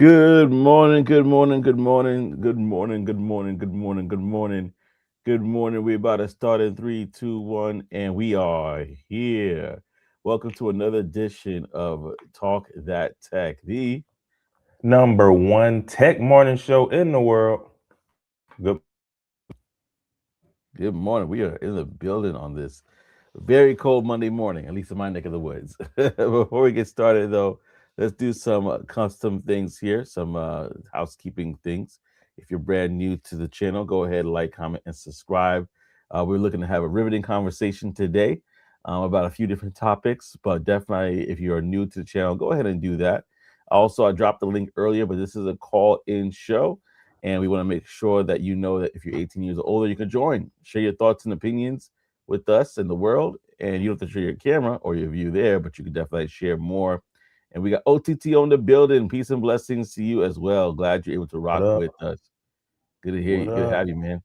Good morning, good morning, good morning, good morning, good morning, good morning, good morning, good morning. We're about to start in three, two, one, and we are here. Welcome to another edition of Talk That Tech, the Number one tech morning show in the world. Good. good morning. We are in the building on this very cold Monday morning, at least in my neck of the woods. Before we get started, though, let's do some custom things here, some housekeeping things. If you're brand new to the channel, go ahead, like, comment, and subscribe. We're looking to have a riveting conversation today about a few different topics, but definitely if you are new to the channel, go ahead and do that. Also, I dropped the link earlier, but this is a call-in show, and we want to make sure that you know that if you're 18 years or older, you can join, share your thoughts and opinions with us and the world. And you don't have to share your camera or your view there, but you can definitely share more. And we got OTT on the building. Peace and blessings to you as well. Glad you're able to What rock up? with us. Good to hear What you. Good to up? have you, man.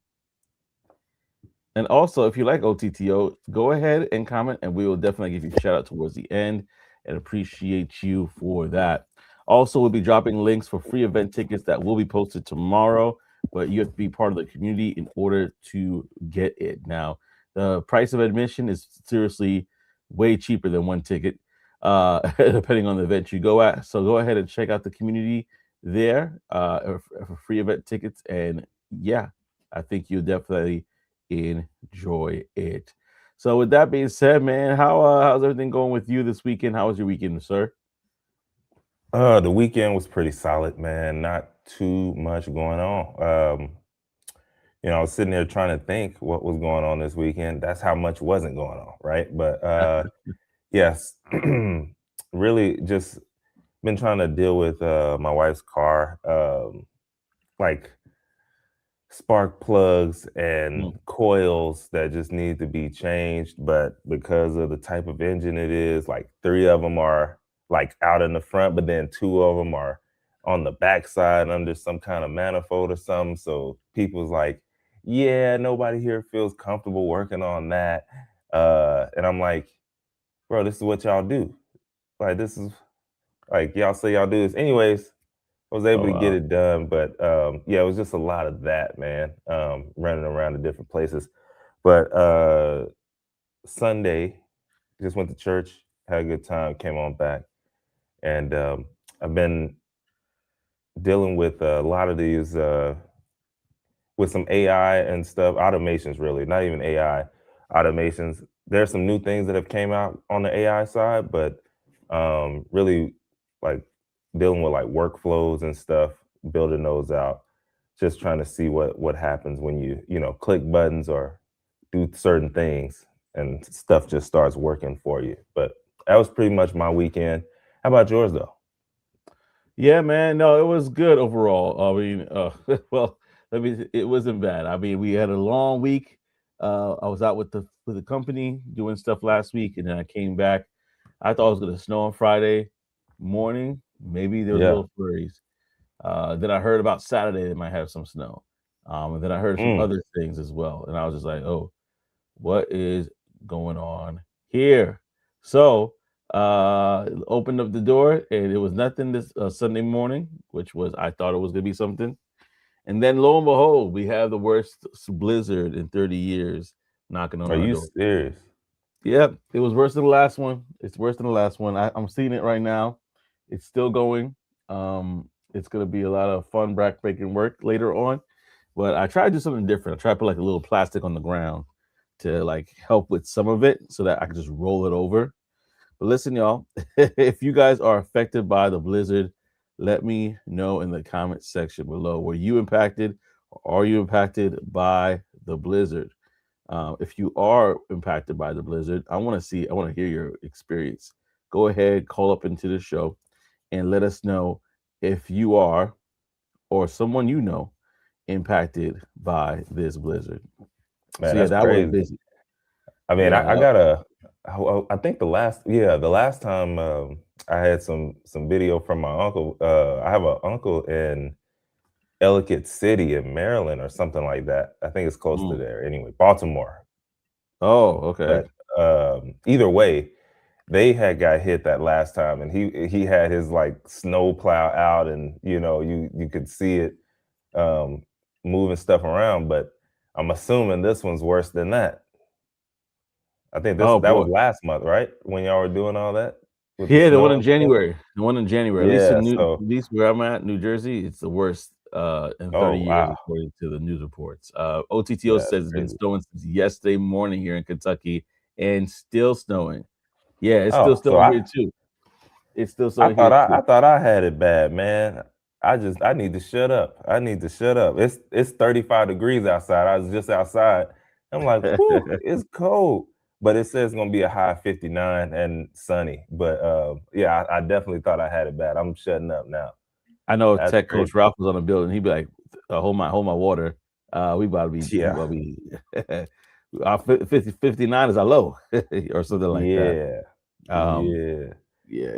And also, if you like OTTO, go ahead and comment, and we will definitely give you a shout out towards the end and appreciate you for that. Also, we'll be dropping links for free event tickets that will be posted tomorrow, but you have to be part of the community in order to get it. Now, the price of admission is seriously way cheaper than one ticket, depending on the event you go at. So go ahead and check out the community there for free event tickets. And yeah, I think you'll definitely enjoy it. So with that being said, man, how's everything going with you this weekend? How was your weekend, sir? The weekend was pretty solid, man. Not too much going on. I was sitting there trying to think what was going on this weekend. That's how much wasn't going on, right? But yes, really just been trying to deal with my wife's car, like spark plugs and Mm. coils that just need to be changed. But because of the type of engine it is, like three of them are like out in the front, but then two of them are on the backside under some kind of manifold or something. So people's like, yeah, nobody here feels comfortable working on that. And I'm like, bro, this is what y'all do. Like, this is like y'all say y'all do this. Anyways, I was able Oh to get wow. it done, but yeah, it was just a lot of that, man. Running around to different places. But Sunday, just went to church, had a good time, came on back, and I've been dealing with a lot of these with some AI and stuff, automations really, not even AI, automations. There's some new things that have came out on the AI side, but really like dealing with like workflows and stuff, building those out, just trying to see what happens when you click buttons or do certain things and stuff just starts working for you. But that was pretty much my weekend. How about yours though? Yeah, man. No, it was good overall. I mean, well, it wasn't bad. I mean, we had a long week. I was out with the company doing stuff last week, and then I came back. I thought it was gonna snow on Friday morning. Maybe there was a Yeah. little flurries. Then I heard about Saturday they might have some snow. And then I heard some Mm. other things as well. And I was just like, oh, what is going on here? So opened up the door and it was nothing this Sunday morning, which was I thought it was gonna be something. And then lo and behold, we have the worst blizzard in 30 years knocking on Are our you door. serious? Yep, it was worse than the last one. It's worse than the last one. I'm seeing it right now. It's still going. It's gonna be a lot of fun backbreaking work later on. But I tried to do something different. I tried to put like a little plastic on the ground to like help with some of it so that I could just roll it over. But listen, y'all, if you guys are affected by the blizzard, let me know in the comment section below. Were you impacted or are you impacted by the blizzard? If you are impacted by the blizzard, I want to see, I want to hear your experience. Go ahead, call up into the show and let us know if you are or someone you know impacted by this blizzard. So Man, yeah, that's that was crazy. busy. I mean, Yeah, I got I think the last time I had some video from my uncle. I have an uncle in Ellicott City in Maryland or something like that. I think it's close to mm. there. Anyway, Baltimore. Oh, okay. But either way, they had got hit that last time, and he had his like snow plow out, and you could see it um, moving stuff around. But I'm assuming this one's worse than that. I think Oh that was boy. last month, right? When y'all were doing all that with the Yeah, the one snow in and stuff. January. The one in January. Yeah. So, At least where I'm at, New Jersey, it's the worst in oh 30 years wow, according to the news reports. OTTO yeah, says it's it's been crazy. snowing since yesterday morning here in Kentucky and still snowing. Yeah, it's still Oh, so snowing here too. It's still I snowing thought here I too. thought I had it bad, man. I need to shut up. I need to shut up. It's 35 degrees outside. I was just outside. I'm like, whew, it's cold. But it says it's gonna be a high 59 and sunny. But yeah, I definitely thought I had it bad. I'm shutting up now. I know That's tech coach crazy. Ralph was on the building. He'd be like, hold my water. We Yeah. about to be, our 59 is our low or something like that. Yeah. Um, Yeah. yeah,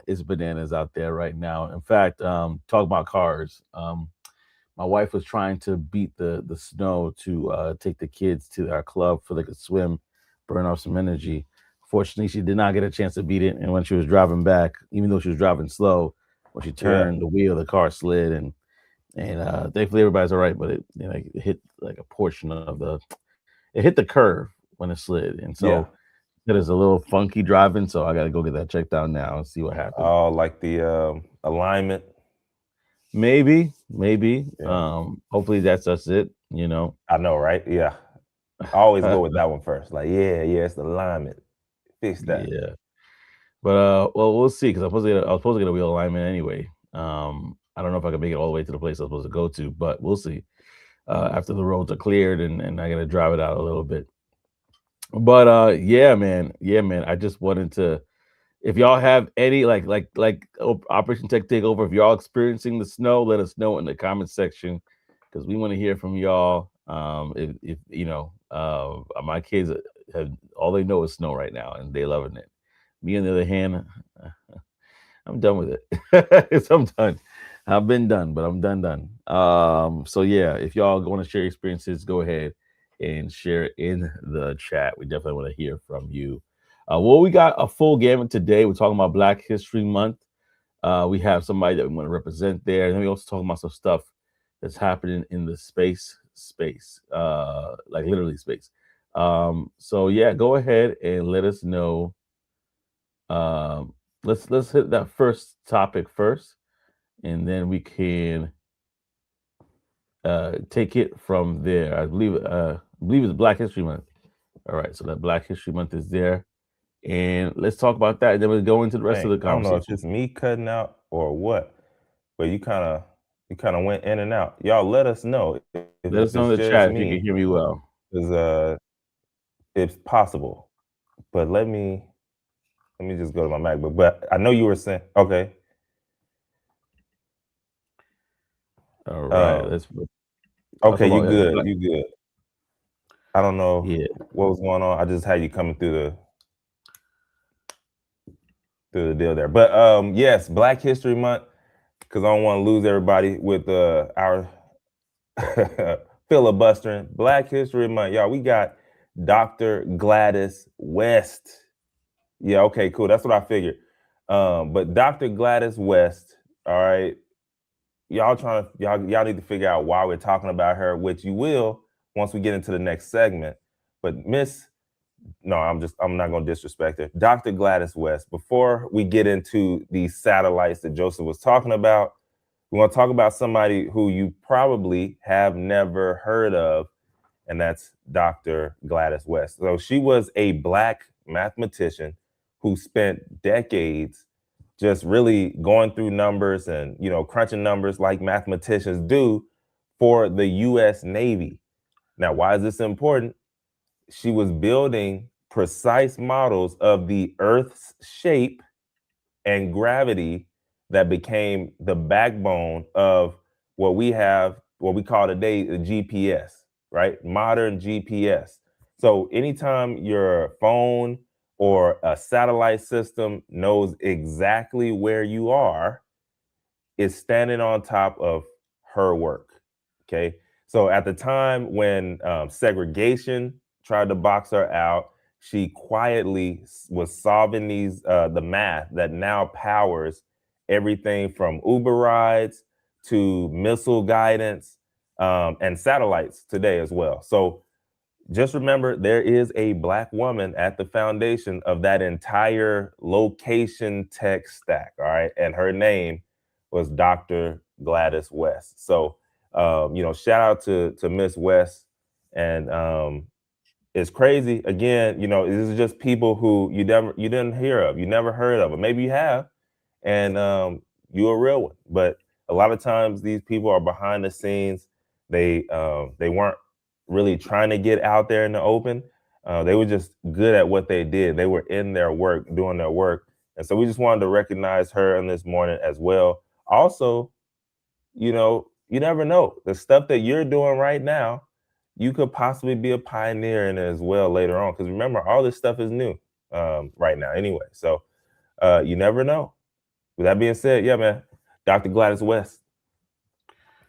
it's bananas out there right now. In fact, talk about cars. My wife was trying to beat the snow to take the kids to our club so they could swim, burn off some energy. Fortunately, she did not get a chance to beat it. And when she was driving back, even though she was driving slow, when she Yeah. turned, the wheel of the car slid, and thankfully everybody's all right. But it hit like a portion of it hit the curve when it slid, and Yeah. so it is a little funky driving. So I got to go get that checked out now and see what happened. Oh, like the alignment. Maybe. Yeah. Hopefully that's it. You know. I know, right? Yeah. I always go with that one first. Like, yeah, it's the alignment. Fix that. Yeah. But well, we'll see because I was supposed to get a wheel alignment anyway. I don't know if I can make it all the way to the place I'm supposed to go to, but we'll see. After the roads are cleared and I gotta drive it out a little bit. But yeah, man. I just wanted to. If y'all have any Operation Tech Takeover, if y'all experiencing the snow, let us know in the comment section because we want to hear from y'all. If my kids have all they know is snow right now and they loving it. Me on the other hand, I'm done with it. I'm done. I've been done, but I'm done. So yeah, if y'all want to share experiences, go ahead and share it in the chat. We definitely want to hear from you. Well, we got a full gamut today. We're talking about Black History Month. We have somebody that we want to represent there, and then we also talking about some stuff that's happening in the space, like literally space. So yeah, go ahead and let us know. Um, let's hit that first topic first, and then we can take it from there. I believe it's Black History Month. All right, so that Black History Month is there, and let's talk about that. And then we'll go into the rest of Dang, the I don't know if conversation. it's me cutting out or what, but you kind of went in and out. Y'all let us know if Let us it's know in the just chat if you can me, hear me well. because it's possible. But let me just go to my MacBook. But I know you were saying okay. All right, Um, let's. I'll okay, talk you about good. You good. I don't know yeah. what was going on. I just had you coming through the deal there. But yes, Black History Month, because I don't want to lose everybody with our filibustering. Black History Month, y'all. We got Dr. Gladys West. Yeah, okay, cool. That's what I figured. But Dr. Gladys West, all right, y'all need to figure out why we're talking about her, which you will once we get into the next segment. But no, I'm not gonna disrespect her. Dr. Gladys West, before we get into these satellites that Joseph was talking about, we want to talk about somebody who you probably have never heard of, and that's Dr. Gladys West. So she was a Black mathematician who spent decades just really going through numbers and crunching numbers like mathematicians do for the U.S. Navy. Now, why is this important? She was building precise models of the Earth's shape and gravity that became the backbone of what we call today the GPS, right? Modern GPS. So anytime your phone or a satellite system knows exactly where you are, it's standing on top of her work. Okay. So at the time when segregation tried to box her out, she quietly was solving the math that now powers everything from Uber rides to missile guidance and satellites today as well. So just remember, there is a Black woman at the foundation of that entire location tech stack. All right. And her name was Dr. Gladys West. So, shout out to Miss West. And it's crazy. Again, this is just people who you didn't hear of, you never heard of, or maybe you have, and you're a real one. But a lot of times these people are behind the scenes. They weren't really trying to get out there in the open. They were just good at what they did. They were in their work, doing their work. And so we just wanted to recognize her in this morning as well. Also, you never know. The stuff that you're doing right now, you could possibly be a pioneer in it as well later on. Because remember, all this stuff is new right now anyway. So you never know. With that being said, yeah, man, Dr. Gladys West.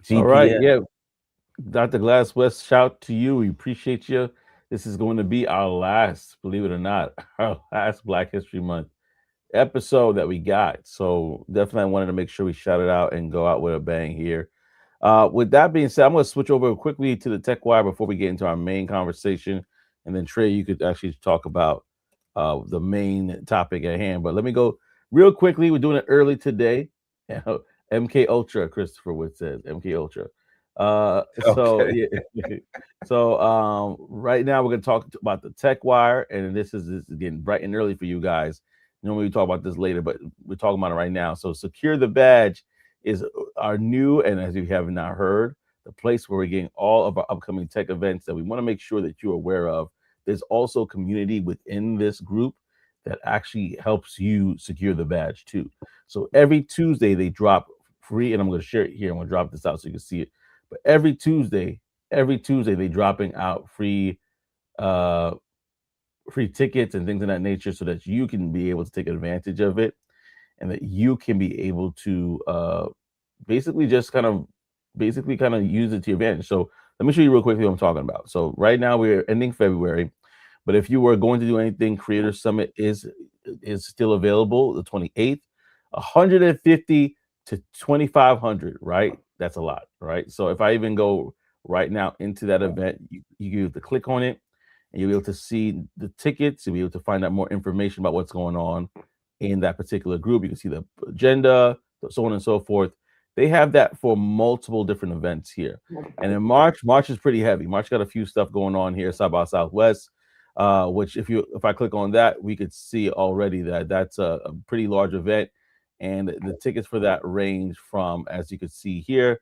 GPS. All right, yeah. Dr. Gladys West, shout to you. We appreciate you. This is going to be our last, believe it or not, our last Black History Month episode that we got. So definitely I wanted to make sure we shout it out and go out with a bang here. With that being said, I'm going to switch over quickly to the Tech Wire before we get into our main conversation. And then Trey, you could actually talk about the main topic at hand. But let me go real quickly. We're doing it early today. MK Ultra, Christopher Wood says, MK Ultra. So right now we're going to talk about the Tech Wire, and this is getting bright and early for you guys. Normally we talk about this later, but we're talking about it right now. So Secure the Badge is our new, and as you have now heard, the place where we're getting all of our upcoming tech events that we want to make sure that you're aware of. There's also community within this group that actually helps you secure the badge too. So every Tuesday they drop free, and I'm going to share it here. I'm going to drop this out so you can see it. But every Tuesday they dropping out free tickets and things of that nature so that you can be able to take advantage of it and that you can be able to basically kind of use it to your advantage. So let me show you real quickly what I'm talking about. So right now we're ending February, but if you were going to do anything, Creator Summit is still available the 28th, 150 to 2,500, right? That's a lot, right? So if I even go right now into that event, you have to click on it and you'll be able to see the tickets. You'll be able to find out more information about what's going on in that particular group. You can see the agenda, so on and so forth. They have that for multiple different events here. And in March is pretty heavy. March got a few stuff going on here, South by Southwest, which if I click on that, we could see already that that's a pretty large event. And the tickets for that range from, as you can see here,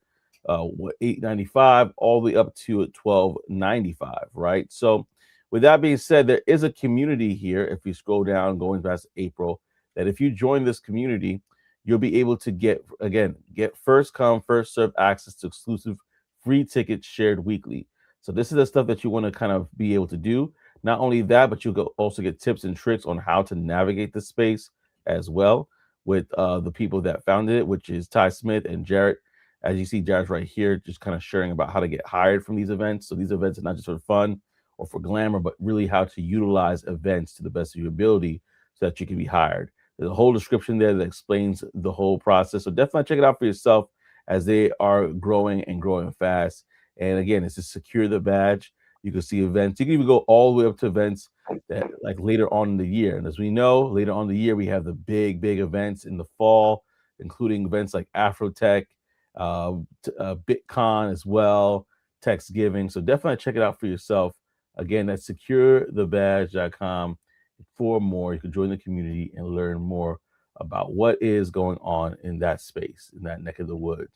$8.95 all the way up to $12.95, right? So with that being said, there is a community here, if you scroll down going past April, that if you join this community, you'll be able to get first come, first serve access to exclusive free tickets shared weekly. So this is the stuff that you want to kind of be able to do. Not only that, but you'll also get tips and tricks on how to navigate the space as well with the people that founded it, which is Ty Smith and Jarrett. As you see, Jarrett's right here, just kind of sharing about how to get hired from these events. So these events are not just for fun or for glamour, but really how to utilize events to the best of your ability so that you can be hired. There's a whole description there that explains the whole process. So definitely check it out for yourself as they are growing and growing fast. And again, it's to secure the badge. You can see events. You can even go all the way up to events that like later on in the year. And as we know, later on in the year, we have the big events in the fall, including events like Afrotech, BitCon as well, Techsgiving. So definitely check it out for yourself. Again, that's securethebadge.com. For more, you can join the community and learn more about what is going on in that space, in that neck of the woods.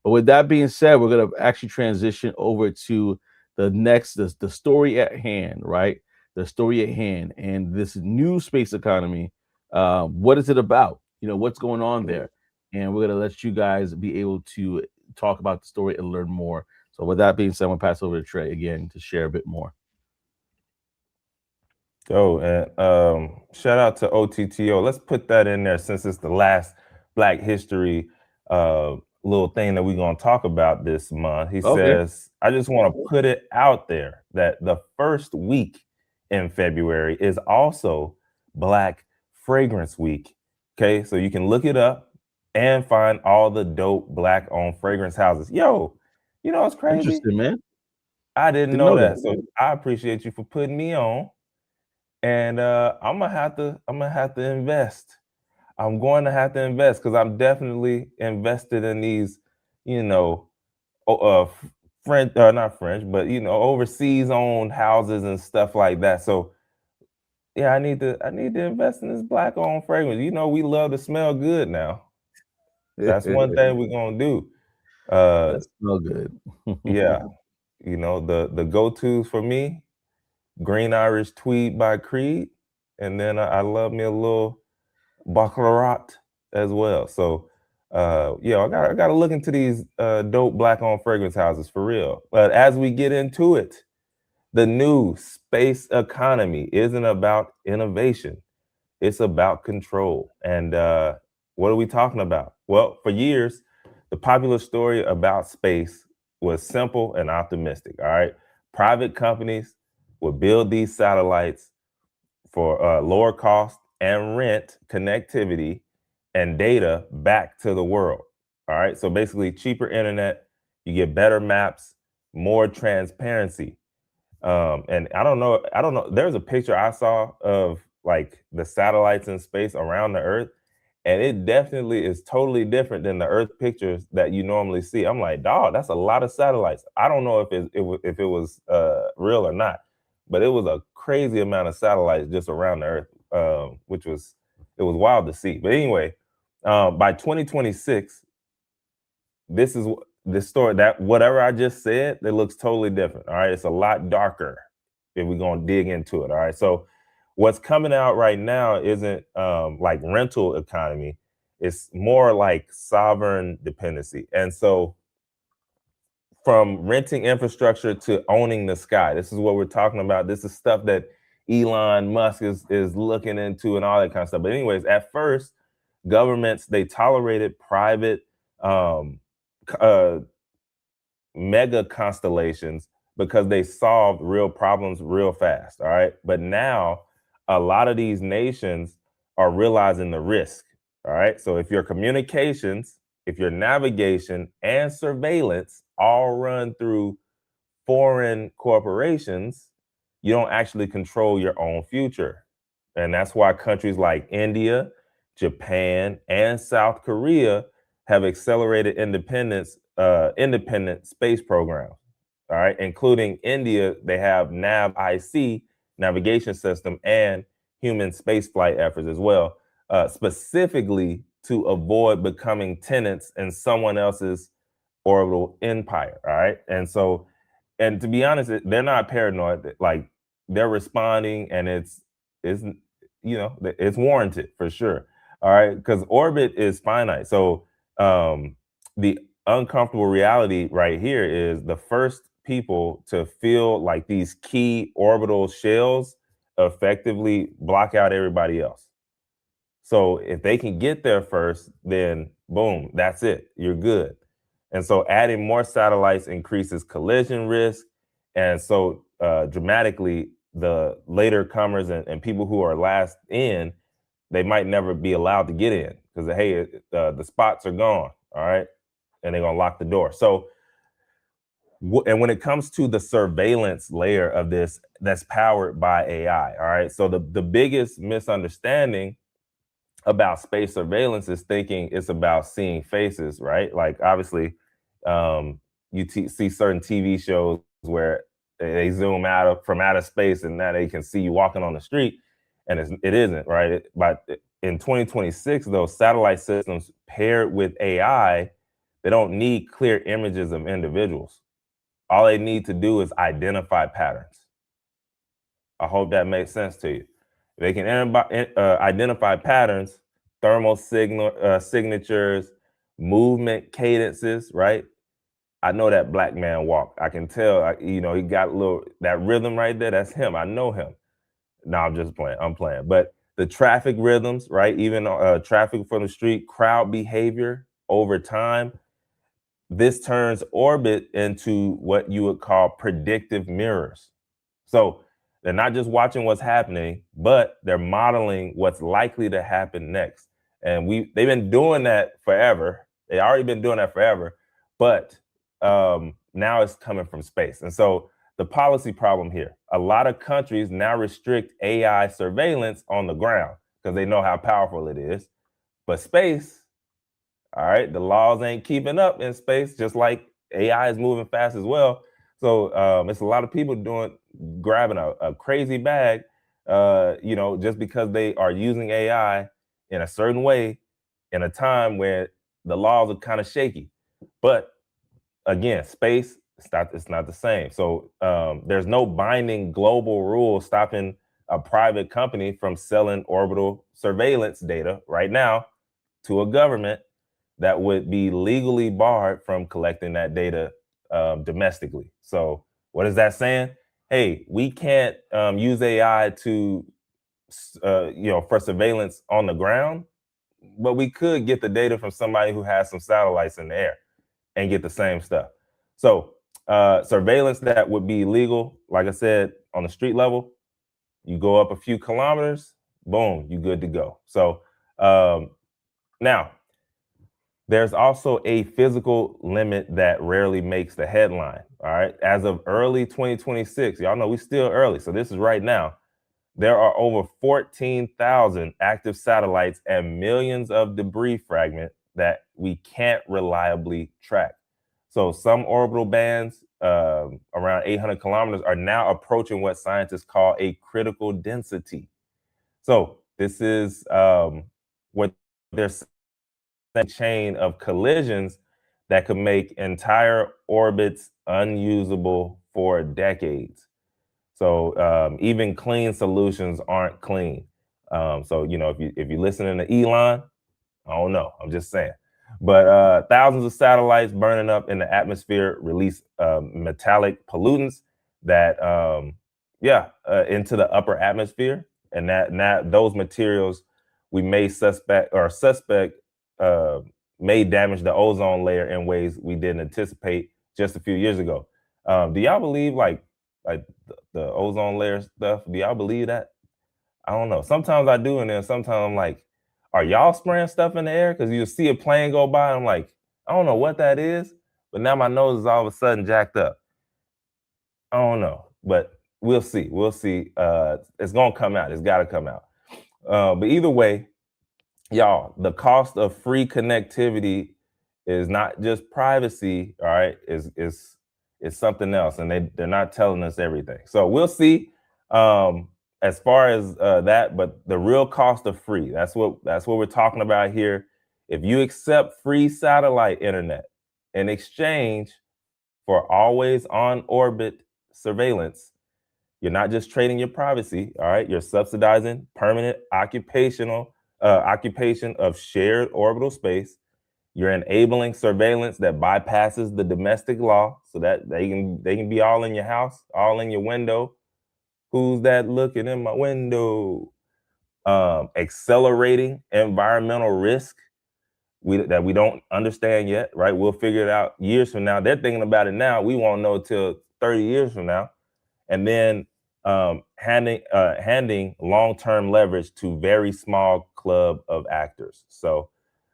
But with that being said, we're going to actually transition over to the story at hand, right? The story at hand and this new space economy. What is it about? What's going on there? And we're going to let you guys be able to talk about the story and learn more. So with that being said, I'm going to pass over to Trey again to share a bit more. And shout out to OTTO. Let's put that in there since it's the last Black History little thing that we're going to talk about this month. He says, I just want to put it out there that the first week in February is also Black Fragrance Week. Okay, so you can look it up and find all the dope Black owned fragrance houses. Yo, you know what's crazy? Interesting, man. I didn't Didn't know know that. that. So I appreciate you for putting me on. And I'm gonna have to invest. I'm going to have to invest because I'm definitely invested in these, you know, French, not French, but you know, overseas owned houses and stuff like that. So yeah, I need to invest in this Black owned fragrance. You know, we love to smell good now. That's one thing we're gonna do. Uh, That smell good. yeah, you know, the go-tos for me, Green Irish Tweed by Creed, and then I love me a little Baccarat as well. So yeah, I gotta look into these dope Black owned fragrance houses for real. But as we get into it, the new space economy isn't about innovation. It's about control. And what are we talking about? Well, for years, the popular story about space was simple and optimistic. All right. Private companies would build these satellites for lower cost and rent connectivity and data back to the world. All right. So basically, cheaper internet, you get better maps, more transparency. And I don't know. There's a picture I saw of like the satellites in space around the Earth, and it definitely is totally different than the Earth pictures that you normally see. I'm like, dog, that's a lot of satellites. I don't know if it was real or not, but it was a crazy amount of satellites just around the Earth, which was it was wild to see. But anyway, by 2026, this is this story that whatever I just said, it looks totally different. All right. It's a lot darker if we're gonna dig into it. All right. So what's coming out right now isn't like rental economy, it's more like sovereign dependency. And so from renting infrastructure to owning the sky, this is what we're talking about. This is stuff that Elon Musk is looking into and all that kind of stuff. But anyways, at first, governments they tolerated private um, uh, mega constellations because they solved real problems real fast. All right. But now a lot of these nations are realizing the risk. All right. So if your communications, if your navigation and surveillance all run through foreign corporations, you don't actually control your own future. And that's why countries like India, Japan, and South Korea have accelerated independent space programs. All right, including India, they have NAV-IC navigation system and human spaceflight efforts as well, specifically to avoid becoming tenants in someone else's orbital empire. All right, and so and to be honest, they're not paranoid. Like they're responding, and it's you know it's warranted for sure. All right, because orbit is finite. So the uncomfortable reality right here is the first people to feel like these key orbital shells effectively block out everybody else. So if they can get there first, then boom, that's it. You're good. And so adding more satellites increases collision risk. And so dramatically, the later comers and people who are last in, they might never be allowed to get in because, hey, the spots are gone. All right. And they're going to lock the door. So, and when it comes to the surveillance layer of this, that's powered by AI. All right. So the biggest misunderstanding about space surveillance is thinking it's about seeing faces, right? Like obviously, see certain TV shows where they zoom out from outer space and now they can see you walking on the street, and it isn't, right? But in 2026, those satellite systems paired with AI, they don't need clear images of individuals. All they need to do is identify patterns. I hope that makes sense to you. They can identify patterns, thermal signatures, movement cadences, right? I know that black man walk. I can tell, you know, he got a little, that rhythm right there, that's him. I know him. No, I'm just playing. I'm playing. But the traffic rhythms, right? Even traffic from the street, crowd behavior over time, this turns orbit into what you would call predictive mirrors. So They're not just watching what's happening, but they're modeling what's likely to happen next. And they've been doing that forever. They already been doing that forever, but now it's coming from space. And so the policy problem here, a lot of countries now restrict AI surveillance on the ground because they know how powerful it is. But space, all right, the laws ain't keeping up in space, just like AI is moving fast as well. So it's a lot of people grabbing a crazy bag, just because they are using AI in a certain way in a time where the laws are kind of shaky. But again, space, it's not the same. So there's no binding global rule stopping a private company from selling orbital surveillance data right now to a government that would be legally barred from collecting that data domestically. So what is that saying? Hey, we can't use AI to, for surveillance on the ground, but we could get the data from somebody who has some satellites in the air and get the same stuff. So surveillance that would be legal, like I said, on the street level, you go up a few kilometers, boom, you good to go. So now, there's also a physical limit that rarely makes the headline. All right. As of early 2026, y'all know we still early. So this is right now. There are over 14,000 active satellites and millions of debris fragments that we can't reliably track. So some orbital bands around 800 kilometers are now approaching what scientists call a critical density. So this is what they're chain of collisions that could make entire orbits unusable for decades. So even clean solutions aren't clean. So if you're listening to Elon, I don't know. I'm just saying. But thousands of satellites burning up in the atmosphere release metallic pollutants that, into the upper atmosphere, and that those materials we may suspect may damage the ozone layer in ways we didn't anticipate just a few years ago. Do y'all believe like the ozone layer stuff? Do y'all believe that? I don't know. Sometimes I do, and then sometimes I'm like, are y'all spraying stuff in the air? Because you see a plane go by, I'm like, I don't know what that is, but now my nose is all of a sudden jacked up. I don't know, but we'll see. We'll see. It's gonna come out. It's got to come out. But either way, y'all, the cost of free connectivity is not just privacy. All right, is something else, and they're not telling us everything. So we'll see. As far as that, but the real cost of free, that's what we're talking about here. If you accept free satellite internet in exchange for always on orbit surveillance, you're not just trading your privacy. All right, you're subsidizing permanent occupation of shared orbital space. You're enabling surveillance that bypasses the domestic law, so that they can be all in your house, all in your window. Who's that looking in my window? Accelerating environmental risk that we don't understand yet, right? We'll figure it out years from now. They're thinking about it now. We won't know till 30 years from now. And then handing long-term leverage to very small club of actors. So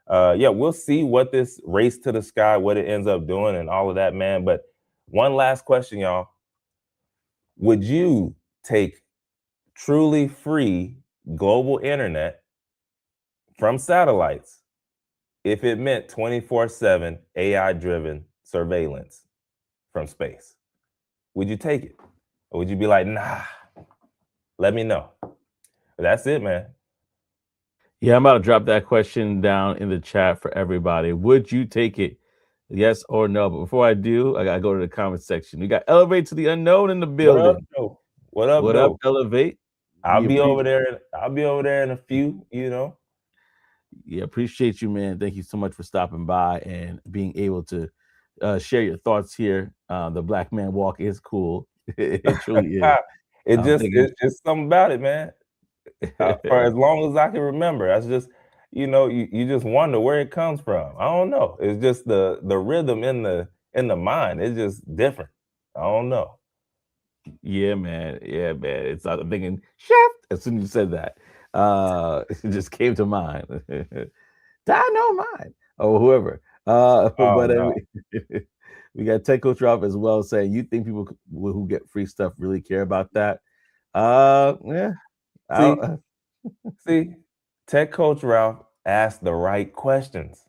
we'll see what this race to the sky, what it ends up doing and all of that, man. But one last question, y'all. Would you take truly free global internet from satellites if it meant 24/7 AI-driven surveillance from space? Would you take it? Or would you be like, nah, let me know? That's it, man. Yeah, I'm about to drop that question down in the chat for everybody. Would you take it? Yes or no? But before I do, I gotta go to the comment section. We got Elevate to the Unknown in the building. What up, Joe? What up, What up, Elevate? I'll be over there. I'll be over there in a few, Yeah, appreciate you, man. Thank you so much for stopping by and being able to share your thoughts here. The Black Man Walk is cool. It truly is. It's something about it, man. For as long as I can remember, that's just, you just wonder where it comes from. I don't know. It's just the rhythm in the mind. It's just different. I don't know. Yeah, man. Yeah, man. I'm thinking chef as soon as you said that. It just came to mind. Dynamite or whoever. Oh But no. we got Tech Coach Ralph as well saying you think people who get free stuff really care about that. Yeah. See, I'll, see, Tech Coach Ralph asked the right questions.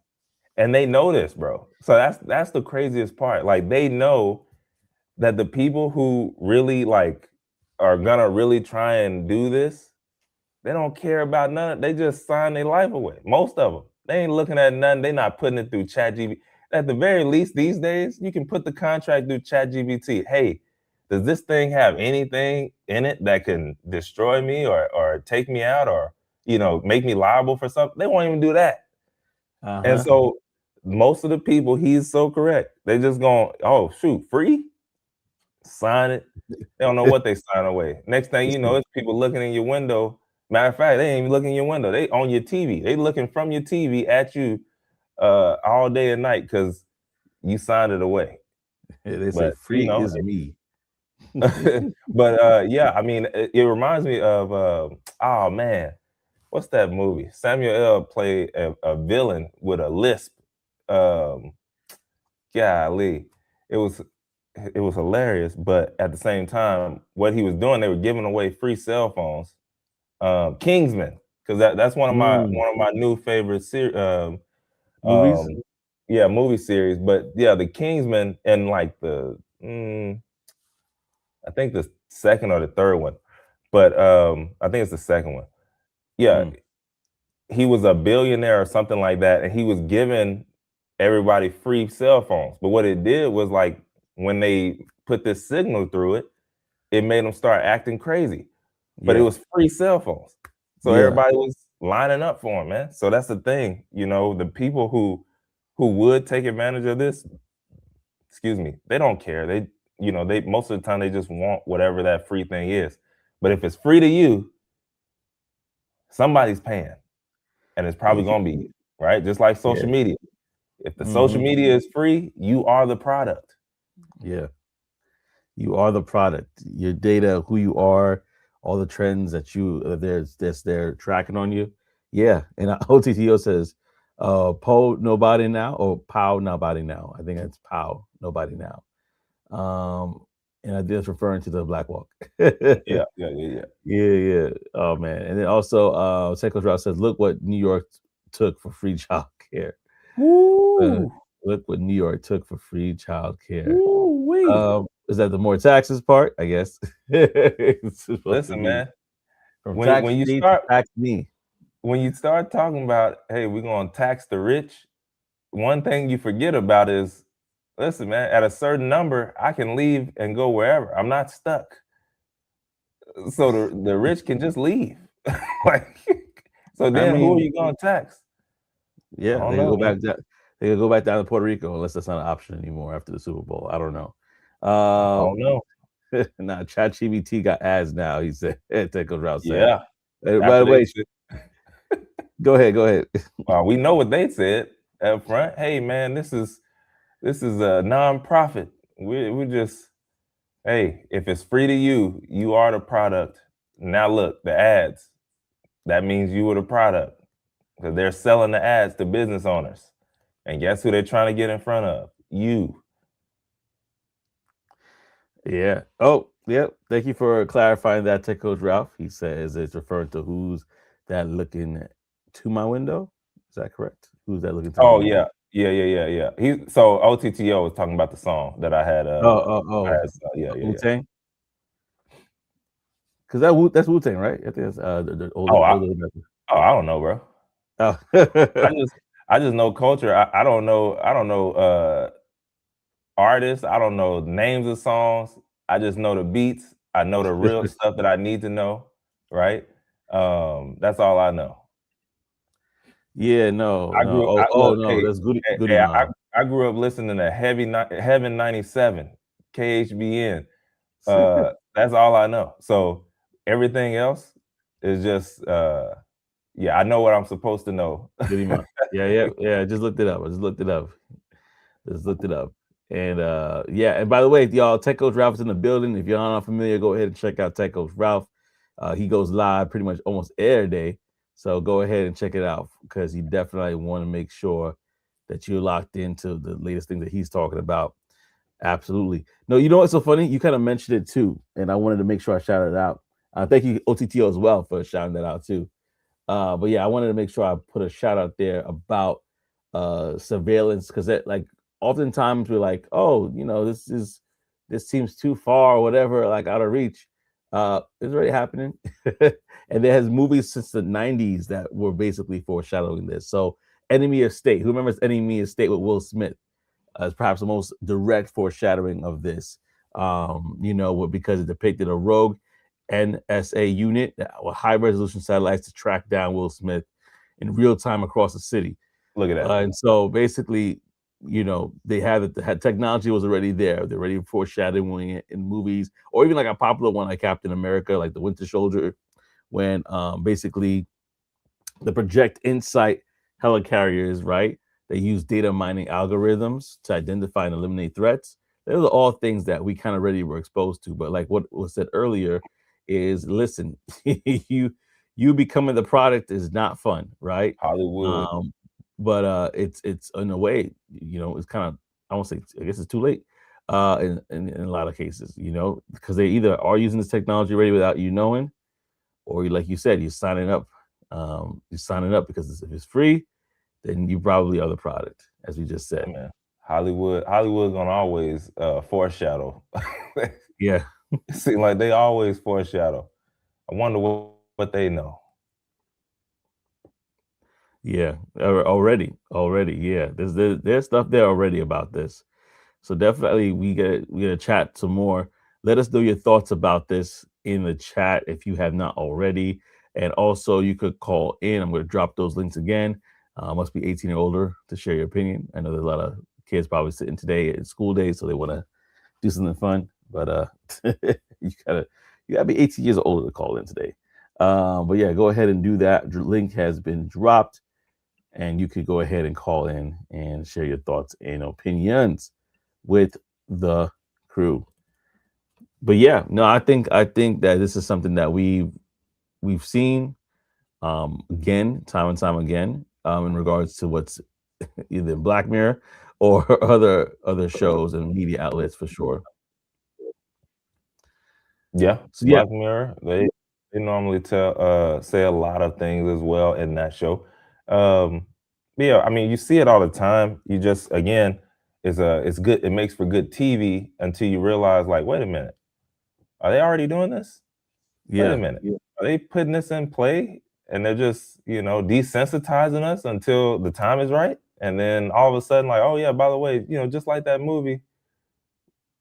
And they know this, bro. So that's the craziest part. Like they know that the people who really like are gonna really try and do this, they don't care about none. They just sign their life away. Most of them, they ain't looking at nothing. They not putting it through ChatGPT. At the very least, these days, you can put the contract through ChatGPT. Hey, does this thing have anything in it that can destroy me or take me out or make me liable for something? They won't even do that. And uh-huh. so most of the people, he's so correct. They just going, oh shoot, free? Sign it. They don't know what they sign away. Next thing you know, it's people looking in your window. Matter of fact, they ain't even looking in your window. They on your TV. They looking from your TV at you all day and night because you signed it away. They say But free is me. but yeah, I mean, it reminds me of oh man, what's that movie? Samuel L. played a villain with a lisp. Um, golly, it was it was hilarious, but at the same time, what he was doing, they were giving away free cell phones. Kingsman, because that's Mm, one of my new favorite movies? um, yeah, movie series. But yeah, the Kingsman and like I think the second or the third one, but I think it's the second one. Yeah, Mm, he was a billionaire or something like that, and he was giving everybody free cell phones. But what it did was like when they put this signal through it, it made them start acting crazy. But it yeah. was free cell phones, so Yeah. everybody was lining up for him, man. So that's the thing, the people who would take advantage of this, excuse me, they don't care. They most of the time they just want whatever that free thing is. But if it's free to you, somebody's paying, and it's Yeah. probably gonna be you, right? Just like Yeah. social media. If the social Hmm. media is free, you are the product. Yeah. You are the product. Your data, who you are, all the trends that they're tracking on you. Yeah. And OTTO says, Poe nobody now or Pow nobody now. I think it's Pow nobody now. And I think it's referring to the Black Walk. Yeah, Yeah, yeah, yeah, yeah. yeah. Oh man. And then also Seiko Drop says, look what New York took for free child care. Uh, Woo, look what New York took for free child care. woo wee. Is that the more taxes part? I guess it's supposed to Listen, be man. from When tax when you free to start tax me. when you start talking about, hey, we're gonna tax the rich, one thing you forget about is, listen, man, at a certain number, I can leave and go wherever. I'm not stuck. So the rich can just leave. Like, so I then who are mean, you gonna tax? I yeah, don't they could know, go man. back. They could go back down to Puerto Rico unless that's not an option anymore after the Super Bowl. I don't know. I don't know. Nah, ChatGPT got ads now. He said. Teco Route said. Yeah. By After the they way, said, go ahead. Go ahead. we know what they said up front. Hey man, this is a nonprofit. We just, hey, if it's free to you, you are the product. Now look, the ads, that means you were the product because they're selling the ads to business owners. And guess who they're trying to get in front of? You. Yeah. Oh, yep. Thank you for clarifying that, Tech Coach Ralph. He says it's referring to who's that looking to my window. Is that correct? Who's that looking to my Oh window? yeah. Yeah, yeah, yeah, yeah. So OTTO was talking about the song that I had Oh, oh, I oh, had yeah, yeah, Wu yeah. Tang. Because that's Wu Tang, right? I think that's the Oh, older member. I don't know, bro. Oh, I just I just know culture. I don't know artists. I don't know names of songs. I just know the beats. I know the real stuff that I need to know, right? That's all I know. yeah. No, I no. grew Oh, I oh look, no. hey, That's Goody hey, Mob. I grew up listening to Heaven 97, KHBN. That's all I know. So everything else is just yeah, I know what I'm supposed to know. Goody Mob. Yeah, yeah, yeah. I just looked it up. I just looked it up. Just looked it up. And yeah, and by the way, y'all, Tech Coach Ralph is in the building. If you're not familiar, go ahead and check out Tech Coach Ralph. He goes live pretty much almost every day. So go ahead and check it out because you definitely want to make sure that you're locked into the latest thing that he's talking about. Absolutely. No, you know what's so funny? You kind of mentioned it too, and I wanted to make sure I shouted it out. Thank you, OTTO, as well, for shouting that out too. But yeah, I wanted to make sure I put a shout out there about surveillance because that like oftentimes we're like, oh, this seems too far or whatever, like out of reach. It's already happening. And there has movies since the 90s that were basically foreshadowing this. So Enemy of State. Who remembers Enemy of State with Will Smith? As perhaps the most direct foreshadowing of this. Because it depicted a rogue NSA unit with high resolution satellites to track down Will Smith in real time across the city. Look at that. And so basically, they had technology was already there. They're already foreshadowing it in movies, or even like a popular one like Captain America, like the Winter Soldier, when basically the Project Insight helicarriers, right? They use data mining algorithms to identify and eliminate threats. Those are all things that we kind of already were exposed to. But like what was said earlier, is listen, you becoming the product is not fun, right? Hollywood. But it's in a way, it's kind of, I won't say, I guess it's too late. In a lot of cases, because they either are using this technology already without you knowing, or like you said, you're signing up. You're signing up because if it's free, then you probably are the product, as we just said. Man, Hollywood's gonna always foreshadow. Yeah, It seems like they always foreshadow. I wonder what they know. yeah, already, yeah. There's stuff there already about this. So definitely we get to chat some more. Let us know your thoughts about this in the chat if you have not already. And also you could call in. I'm going to drop those links again. Must be 18 or older to share your opinion. I know there's a lot of kids probably sitting today at school days, so they want to do something fun. But you gotta be 18 years or older to call in today. But yeah, go ahead and do that. The link has been dropped, and you could go ahead and call in and share your thoughts and opinions with the crew. But yeah, no, I think that this is something that we've seen again, time and time again, in regards to what's either Black Mirror or other shows and media outlets for sure. Yeah, So yeah, Black Mirror. They normally say a lot of things as well in that show. Um, yeah, I mean you see it all the time. You just again, it's good. It makes for good TV until you realize like, wait a minute, are they already doing this? Wait a yeah, minute, are they putting this in play and they're just desensitizing us until the time is right, and then all of a sudden like, oh yeah, by the way, just like that movie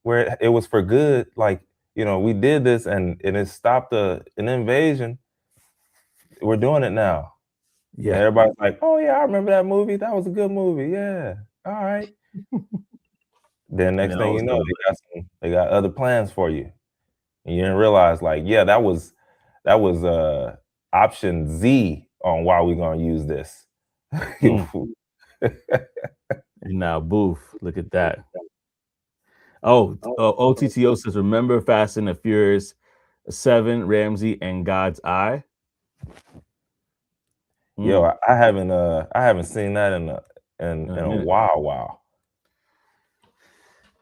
where it was for good, like we did this and it stopped an invasion. We're doing it now, and yeah. everybody's like, "Oh yeah, I remember that movie. That was a good movie. Yeah, all right." Then And next then thing you know, also, they got other plans for you, and you didn't realize like, yeah, that was option Z on why we're gonna use this. mm, and now Booth, look at that. Oh, OTTO says, remember Fast and the Furious 7, Ramsey, and God's Eye? Yo, Mm, I haven't seen that in a in a minute. while.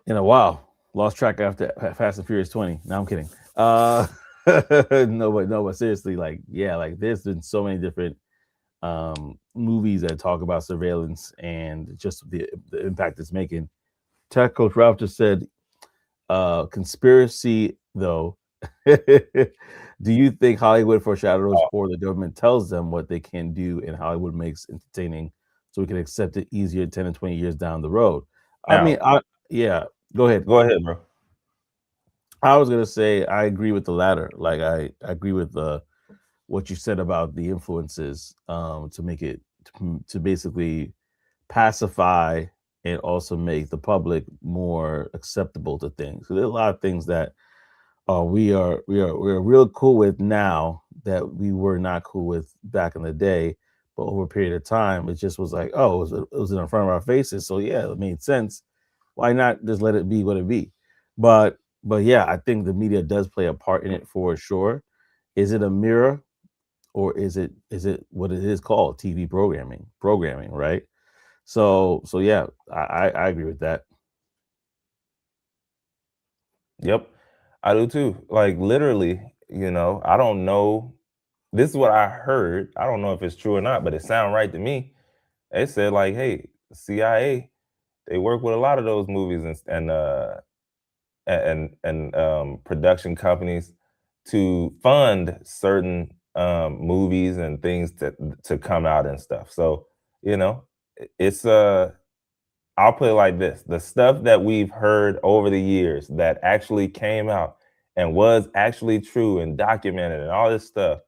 In a while. Lost track after Fast and Furious 20. No, I'm kidding. No, but seriously, like, yeah, like there's been so many different movies that talk about surveillance and just the impact it's making. Tech Coach Ralph just said, conspiracy though. Do you think Hollywood foreshadows or the government tells them what they can do and Hollywood makes entertaining so we can accept it easier 10 and 20 years down the road? I Now, mean, yeah, go ahead. go ahead, bro. I was gonna say I agree with the latter. Like I agree with what you said about the influences to make it to basically pacify and also make the public more acceptable to things. So there are a lot of things that we're real cool with now that we were not cool with back in the day. But over a period of time, it just was like, oh, it was in front of our faces. So yeah, it made sense. Why not just let it be what it be? But yeah, I think the media does play a part in it for sure. Is it a mirror, or is it what it is called, TV programming, right? So yeah, I agree with that. Yep, I do too. Like literally, I don't know. This is what I heard. I don't know if it's true or not, but it sounded right to me. They said like, hey, CIA, they work with a lot of those movies and production companies to fund certain movies and things to come out and stuff. So you know, it's I'll put it like this: the stuff that we've heard over the years that actually came out and was actually true and documented and all this stuff,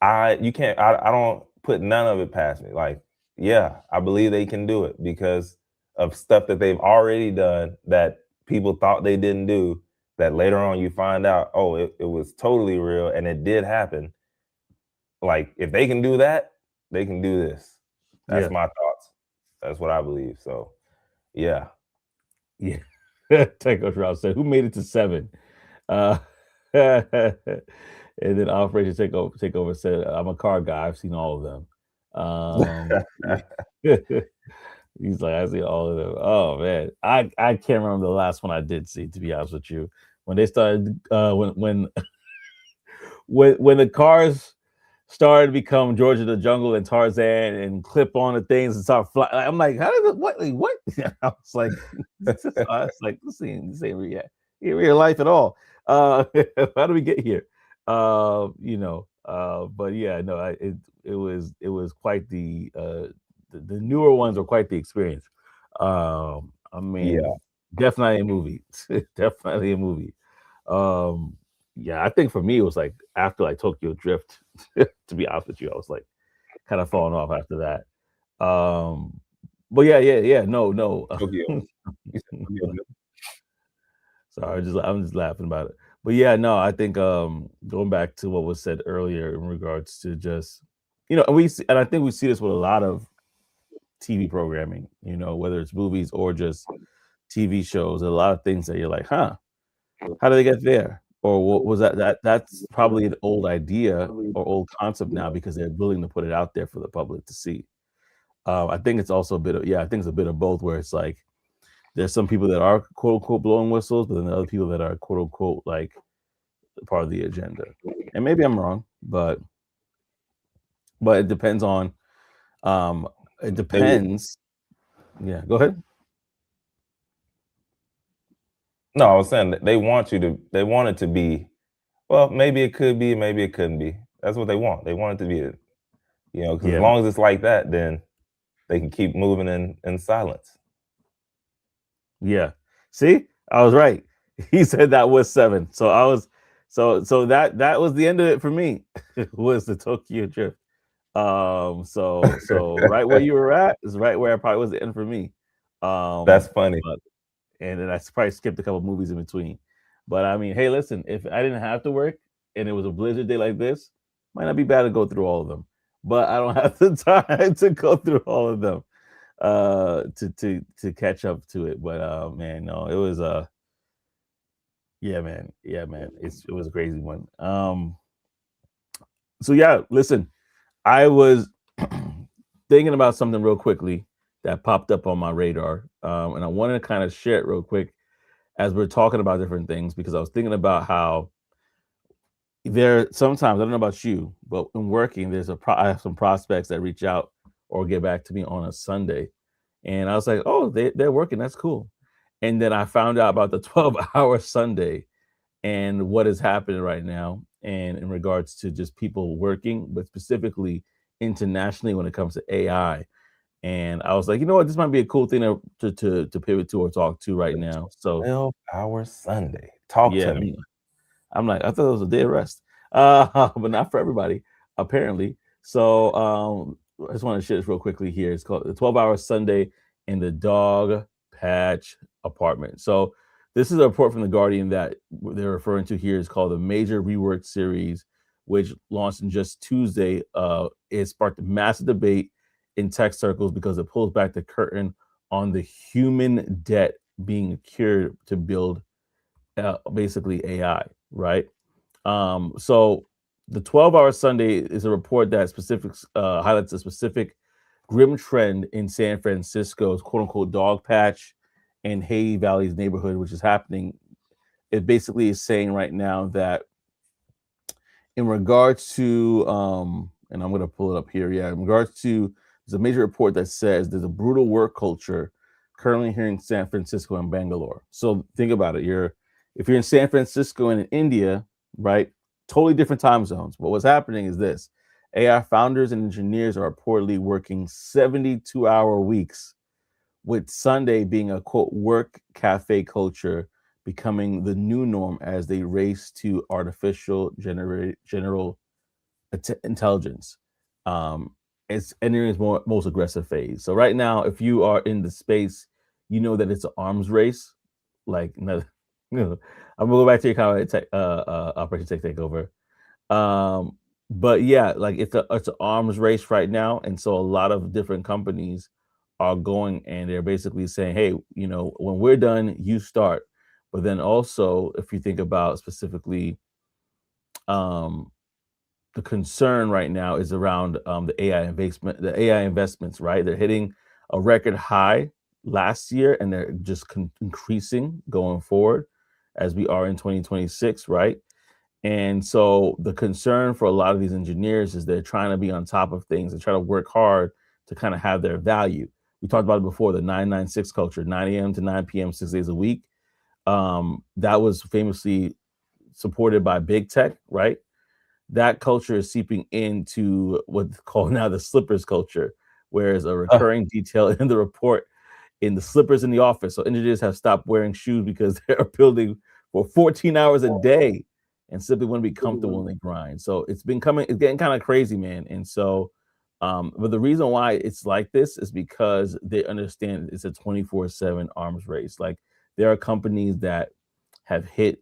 I don't put none of it past me. Like, yeah, I believe they can do it because of stuff that they've already done that people thought they didn't do, that later on you find out, oh, it was totally real and it did happen. Like, if they can do that, they can do this. That's Yeah, my thoughts. That's what I believe. So yeah. yeah. Taco Trout said, "Who made it to 7?" Uh, and then Operation Takeover said, "I'm a car guy. I've seen all of them." Yeah. He's like, "I see all of them." Oh man, I can't remember the last one I did see. To be honest with you, when they started, when the cars started to become George of the Jungle and Tarzan and clip on the things and start flying. I'm like, how did it, what? Like, what? I was like, I was like, this ain't real life at all. How do we get here? But yeah, no, it was quite the newer ones are quite the experience. I Yeah. mean, definitely a movie, definitely a movie. Um, yeah, I think for me it was like after like Tokyo Drift. To be honest with you, I was like kind of falling off after that. Um, but yeah. No. Tokyo. You said Tokyo Drift? Sorry, I'm just laughing about it. But yeah, no, I think going back to what was said earlier in regards to just and I think we see this with a lot of TV programming. Whether it's movies or just TV shows, a lot of things that you're like, huh, how did they get there? Or what was that? That's probably an old idea or old concept now because they're willing to put it out there for the public to see. I think it's also a bit of I think it's a bit of both where it's like there's some people that are quote unquote blowing whistles, but then the other people that are quote unquote like part of the agenda. And maybe I'm wrong, but it depends on um it They depends. Yeah, go ahead. No, I was saying that they want it to be, well, maybe it could be, maybe it couldn't be. That's what they want. They want it to be, because as Yeah, long as it's like that, then they can keep moving in silence. yeah. See, I was right. He said that was 7. So I was that was the end of it for me. Was the Tokyo Drift. So right where you were at is right where I probably was the end for me. That's funny. But and then I probably skipped a couple movies in between. But I mean, hey, listen, if I didn't have to work and it was a blizzard day like this, might not be bad to go through all of them. But I don't have the time to go through all of them to catch up to it. But man, no, it was yeah, man, it was a crazy one. So yeah, listen, I was thinking about something real quickly that popped up on my radar, and I wanted to kind of share it real quick as we're talking about different things because I was thinking about how there sometimes I don't know about you, but in working, I have some prospects that reach out or get back to me on a Sunday, and I was like, oh, they're working, that's cool. And then I found out about the 12-hour Sunday and what is happening right now, and in regards to just people working, but specifically internationally when it comes to AI. And I was like, you know what, this might be a cool thing to pivot to or talk to right now. So 12-hour Sunday. Talk yeah, to me. I'm like, I thought it was a day of rest, but not for everybody, apparently. So I just want to share this real quickly here. It's called the 12-hour Sunday in the Dog Patch Apartment. So this is a report from the Guardian that they're referring to here is called the Major Rework Series, which launched in just Tuesday. It sparked a massive debate in tech circles because it pulls back the curtain on the human debt being a cure to build basically AI, right? So the 12-hour Sunday is a report that highlights a specific grim trend in San Francisco's quote unquote dog patch and Hay Valley's neighborhood, which is happening. It basically is saying right now that in regards to and I'm going to pull it up here. Yeah, in regards to there's a major report that says there's a brutal work culture currently here in San Francisco and Bangalore. So think about it. If you're in San Francisco and in India, right? Totally different time zones. But what's happening is this: AI founders and engineers are reportedly working 72-hour weeks, with Sunday being a quote work cafe culture becoming the new norm as they race to artificial general intelligence. Um, it's entering its most aggressive phase. So right now, if you are in the space, you know that it's an arms race. Like, no, I'm gonna go back to your comment. Operation Tech Takeover. But yeah, like it's an arms race right now, and so a lot of different companies are going and they're basically saying, hey, when we're done, you start. But then also, if you think about specifically, um, the concern right now is around the AI investments, right? They're hitting a record high last year, and they're just increasing going forward as we are in 2026, right? And so the concern for a lot of these engineers is they're trying to be on top of things and try to work hard to kind of have their value. We talked about it before, the 996 culture, 9 a.m. to 9 p.m., 6 days a week. That was famously supported by big tech, right? That culture is seeping into what's called now the slippers culture, whereas a recurring detail in the report in the slippers in the office. So engineers have stopped wearing shoes because they're building for 14 hours a day and simply want to be comfortable when they grind. So it's getting kind of crazy, man. And so, but the reason why it's like this is because they understand it's a 24/7 arms race. Like there are companies that have hit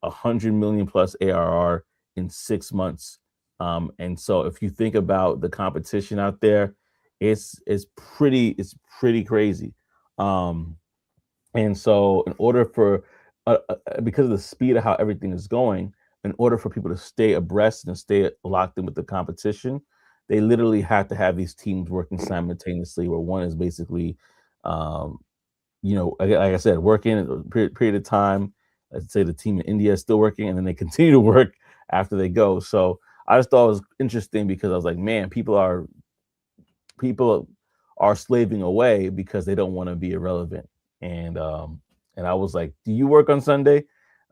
100 million plus ARR in 6 months. And so if you think about the competition out there, it's pretty crazy. Um, and so in order for because of the speed of how everything is going, in order for people to stay abreast and stay locked in with the competition, they literally have to have these teams working simultaneously, where one is basically um, like I said, working a period of time. Let's say the team in India is still working, and then they continue to work after they go. So I just thought it was interesting because I was like, man, people are slaving away because they don't want to be irrelevant. And I was like, do you work on Sunday?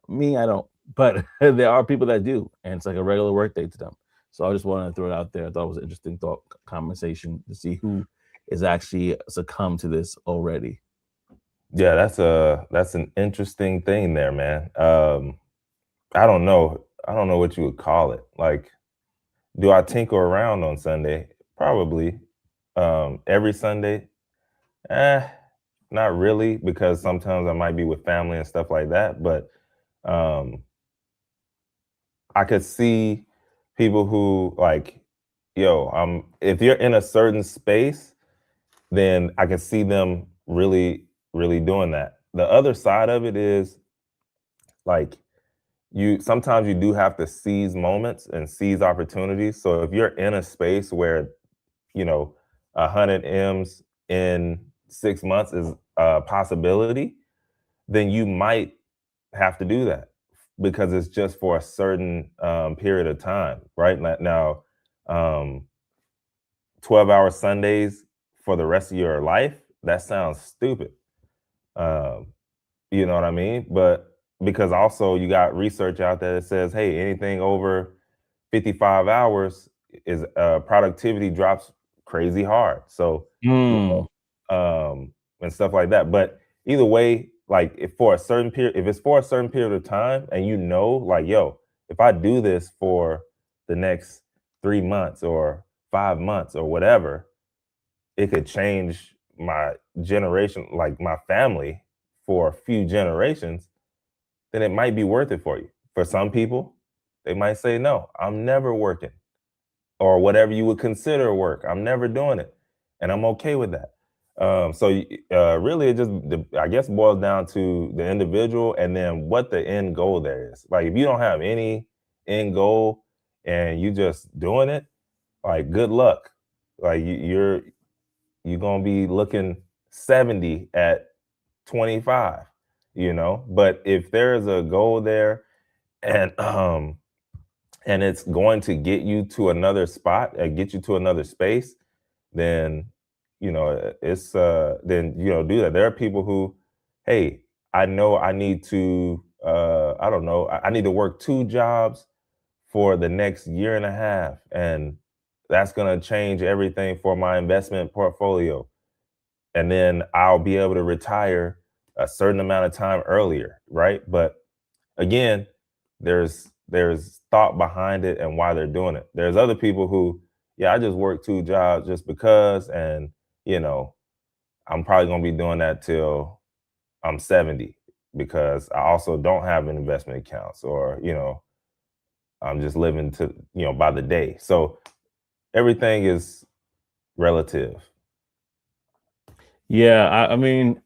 Me, I don't. But there are people that do, and it's like a regular work day to them. So I just wanted to throw it out there. I thought it was an interesting thought conversation to see who is actually succumbed to this already. Yeah, that's an interesting thing there, man. I don't know. I don't know what you would call it. Like, do I tinker around on Sunday? Probably. Every Sunday? Eh, not really, because sometimes I might be with family and stuff like that. But um, I could see people who like, yo, if you're in a certain space, then I can see them really, really doing that. The other side of it is like you sometimes you do have to seize moments and seize opportunities. So if you're in a space where, you know, 100 M's in 6 months is a possibility, then you might have to do that because it's just for a certain period of time, right? Now, um, 12-hour Sundays for the rest of your life, that sounds stupid. Um, you know what I mean? But because also you got research out there that says, hey, anything over 55 hours is productivity drops crazy hard. So, you Mm. know, and stuff like that. But either way, like if it's for a certain period of time and you know, like, yo, if I do this for the next 3 months or 5 months or whatever, it could change my generation, like my family for a few generations, then it might be worth it for you. For some people, they might say, no, I'm never working or whatever you would consider work. I'm never doing it. And I'm okay with that. Really, it just I guess boils down to the individual and then what the end goal there is. Like if you don't have any end goal and you just doing it, like good luck. Like you're gonna be looking 70 at 25, you know. But if there's a goal there and and it's going to get you to another spot and get you to another space, then it's then do that. There are people who, hey, I know I need to I don't know, I need to work 2 jobs for the next year and a half, and that's going to change everything for my investment portfolio, and then I'll be able to retire a certain amount of time earlier, right? But again, there's thought behind it and why they're doing it. There's other people who, yeah, I just work 2 jobs just because, and you know, I'm probably gonna be doing that till I'm 70 because I also don't have an investment accounts, or I'm just living to by the day. So everything is relative. Yeah, I mean,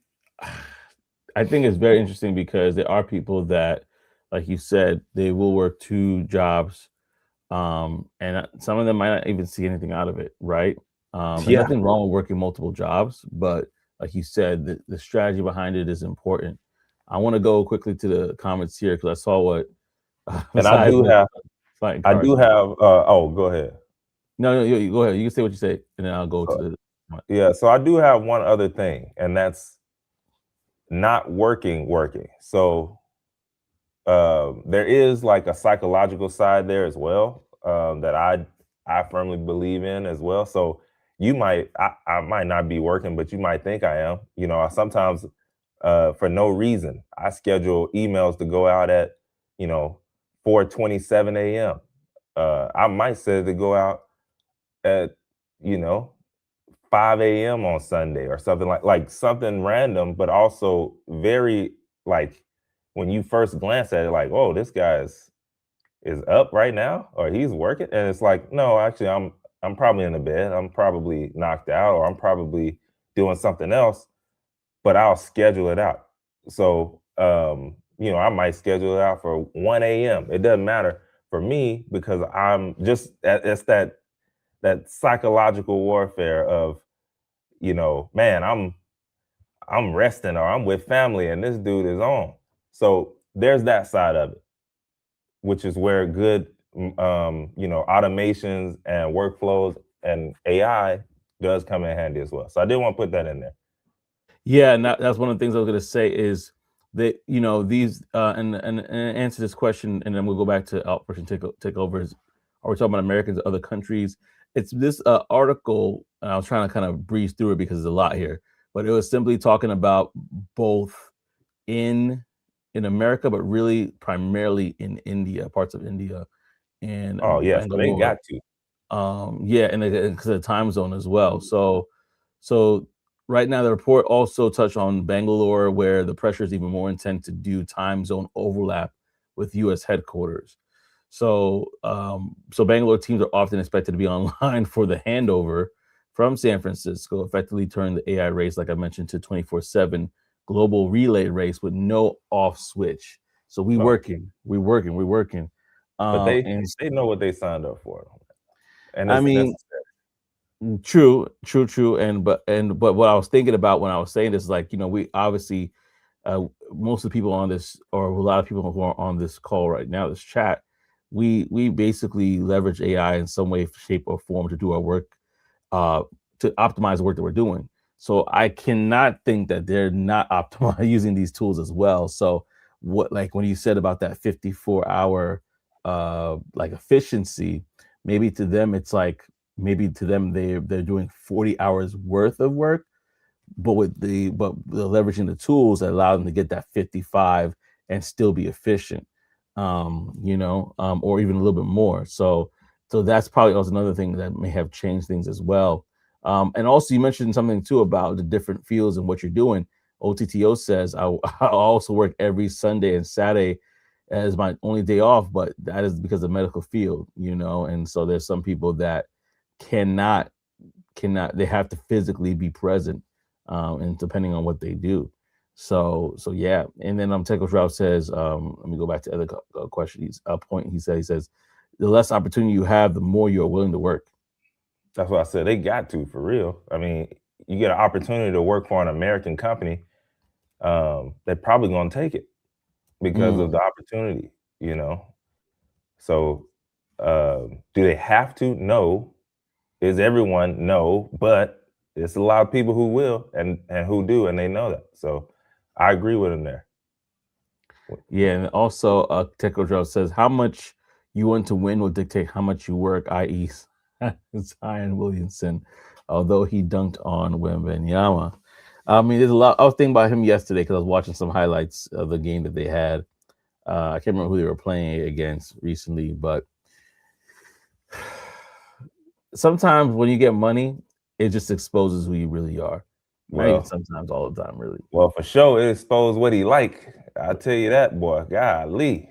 I think it's very interesting because there are people that, like you said, they will work 2 jobs, and some of them might not even see anything out of it, right? And Yeah. nothing wrong with working multiple jobs, but like you said, the strategy behind it is important. I want to go quickly to the comments here because I saw what And I besides do the have fighting I cards. do have oh, go ahead. No, no, you go ahead. You can say what you say, and then I'll go to So, the. yeah, so I do have one other thing, and that's not working. So there is like a psychological side there as well, that I firmly believe in as well. So I might not be working, but you might think I am. I sometimes for no reason I schedule emails to go out at you know 4:27 a.m. I might set it to go out at you know 5 a.m. on Sunday or something like something random, but also very like when you first glance at it, like, oh, this is up right now, or he's working, and it's like, no, actually, I'm probably in the bed, I'm probably knocked out, or I'm probably doing something else, but I'll schedule it out. So, I might schedule it out for 1 a.m. It doesn't matter for me because I'm just it's that psychological warfare of man, I'm resting or I'm with family and this dude is on. So there's that side of it, which is where good automations and workflows and AI does come in handy as well. So I did want to put that in there. Yeah, and that's one of the things I was going to say is that these and answer this question, and then we'll go back to outpush and take over. Are we talking about Americans or other countries? It's this article, and I was trying to kind of breeze through it because there's a lot here, but it was simply talking about both in America, but really primarily in India, parts of India, and Oh yeah, so they Bangalore. got to. Yeah, and because of the time zone as well. So right now the report also touched on Bangalore, where the pressure is even more intense to do time zone overlap with U.S. headquarters. So Bangalore teams are often expected to be online for the handover from San Francisco, effectively turn the AI race, like I mentioned, to 24/7 global relay race with no off switch. So we Oh, working, we working, we working. but they And they know what they signed up for, and I it's mean, necessary. true, and but what I was thinking about when I was saying this is like, we obviously, most of the people on this, or a lot of people who are on this call right now, this chat, we basically leverage AI in some way, shape, or form to do our work, uh, to optimize the work that we're doing. So I cannot think that they're not optimizing using these tools as well. So what, like when you said about that 54-hour like efficiency, maybe to them it's like, maybe to them they're doing 40 hours worth of work, but they're leveraging the tools that allow them to get that 55 and still be efficient, or even a little bit more. So that's probably also another thing that may have changed things as well. And also you mentioned something too about the different fields and what you're doing. OTTO says I also work every Sunday and Saturday as my only day off, but that is because of medical field, and so there's some people that cannot they have to physically be present, and depending on what they do. So yeah. And then Techo Ralph says, let me go back to the other question. Point he says, the less opportunity you have, the more you are willing to work. That's what I said. They got to, for real. I mean, you get an opportunity to work for an American company, they're probably going to take it because of the opportunity, you know. So, do they have to? No. Is everyone? No. But it's a lot of people who will and who do, and they know that. So, I agree with him there. Yeah, and also Techo Ralph says, how much you want to win will dictate how much you work, i.e. Zion Williamson, although he dunked on Wembanyama. I mean, there's a lot. I was thinking about him yesterday because I was watching some highlights of the game that they had. I can't remember who they were playing against recently, but sometimes when you get money, it just exposes who you really are. Not even Well, sometimes, all the time, really. well, for sure, it exposed what he like. I tell you that, boy. Golly.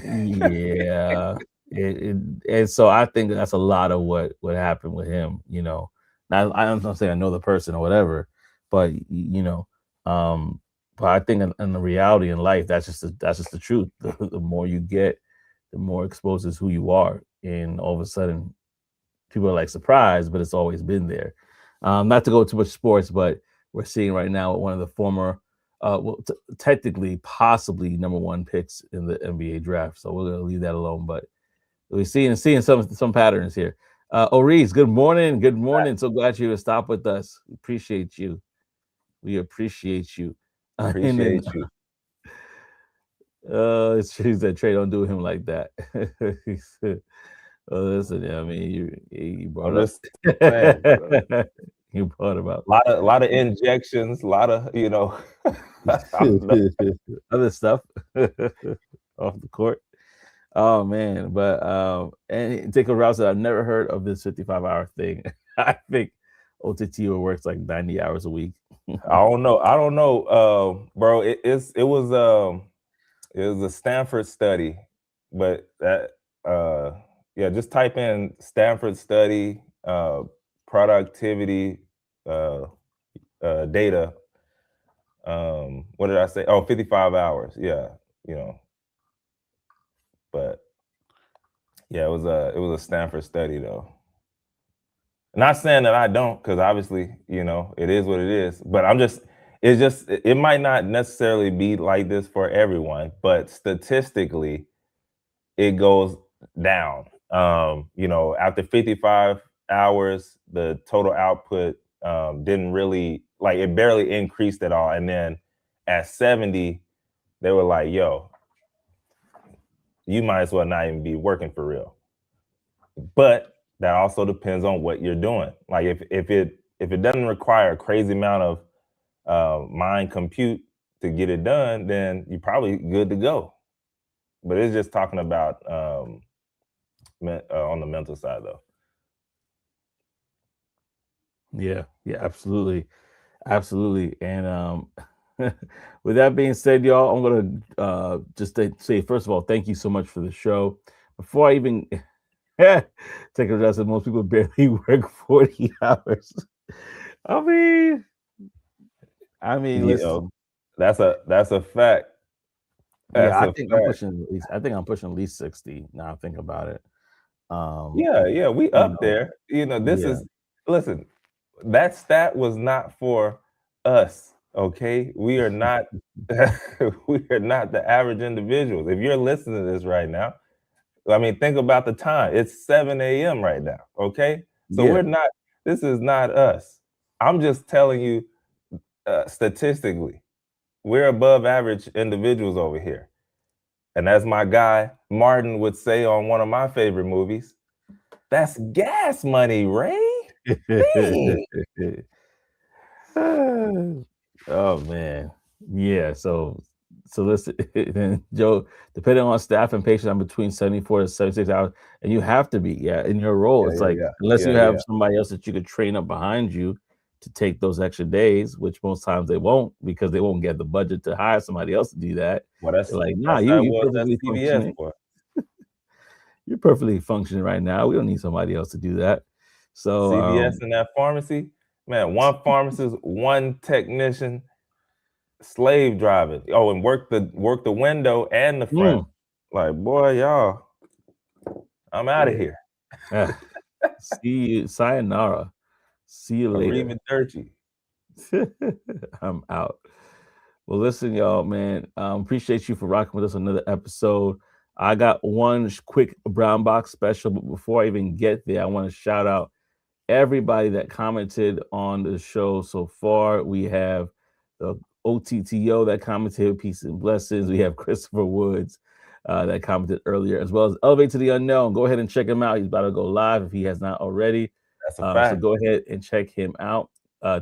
Yeah. And so I think that's a lot of what happened with him, you know. Now I'm not saying I know the person or whatever, but you know, but I think in the reality in life, that's just the truth. The more you get, the more exposes who you are, and all of a sudden, people are like surprised, but it's always been there. Not to go too much sports, but we're seeing right now one of the former, technically, possibly number one picks in the NBA draft. So we're gonna leave that alone. But we're seeing some patterns here. Oris, good morning. Good morning. So glad you would stop with us. We appreciate you. We appreciate you. And then Appreciate you. it's true that Trey don't do him like that. He said, oh, listen, I mean, you brought I'm up. just saying, bro. You brought about A lot of injections, a lot of, you know. I'm done. other stuff off the court. Oh man, but and Tickle Rouse said I've never heard of this 55-hour thing. I think OTT works like 90 hours a week. I don't know. I don't know, bro. It was a Stanford study, but that yeah, just type in Stanford study, productivity, data. What did I say? Oh, 55 hours. Yeah, you know. But yeah, it was a Stanford study though. Not saying that I don't, because obviously, you know, it is what it is. But it might not necessarily be like this for everyone, but statistically, it goes down. You know, after 55 hours, the total output didn't really, like, it barely increased at all. And then at 70, they were like, yo, you might as well not even be working for real. But that also depends on what you're doing. Like if it doesn't require a crazy amount of mind compute to get it done, then you're probably good to go. But it's just talking about on the mental side, though. Yeah, absolutely, absolutely. And with that being said, y'all, I'm gonna just say first of all, thank you so much for the show. Before I even take a rest, most people barely work 40 hours. I mean, Yeah, listen. that's a fact. Yeah, That's a fact. I think I'm pushing at least 60 now I think about it. Yeah, we You up know, there. You know, yeah, listen, that stat was not for us, okay? We are not we are not the average individuals. If you're listening to this right now, I mean, think about the time. It's 7 a.m. right now, okay? So yeah, this is not us. I'm just telling you statistically, we're above average individuals over here. And as my guy Martin would say on one of my favorite movies, that's gas money, Ray. Dang. oh man, yeah. So listen, Joe. Depending on staff and patients, I'm between 74 to 76 hours, and you have to be, yeah, in your role. Yeah, It's yeah, like yeah. unless you Yeah, have yeah. somebody else that you could train up behind you to take those extra days, which most times they won't because they won't get the budget to hire somebody else to do that. Well, They're like, nah, that's how it you was at perfectly CVS, functioning. boy. You're perfectly functioning right now. We don't need somebody else to do that. So CVS and that pharmacy, Man, one pharmacist, one technician, slave driving. Oh, and work the window and the front. Like, boy, y'all, I'm out of here. See you, sayonara. See you later. Arrivederci. I'm out. Well, listen, y'all, man. Appreciate you for rocking with us on another episode. I got one quick brown box special, but before I even get there, I want to shout out everybody that commented on the show so far. We have the OTTO that commented, peace and blessings. We have Christopher Woods that commented earlier, as well as Elevate to the Unknown. Go ahead and check him out. He's about to go live if he has not already. That's a fact. So go ahead and check him out.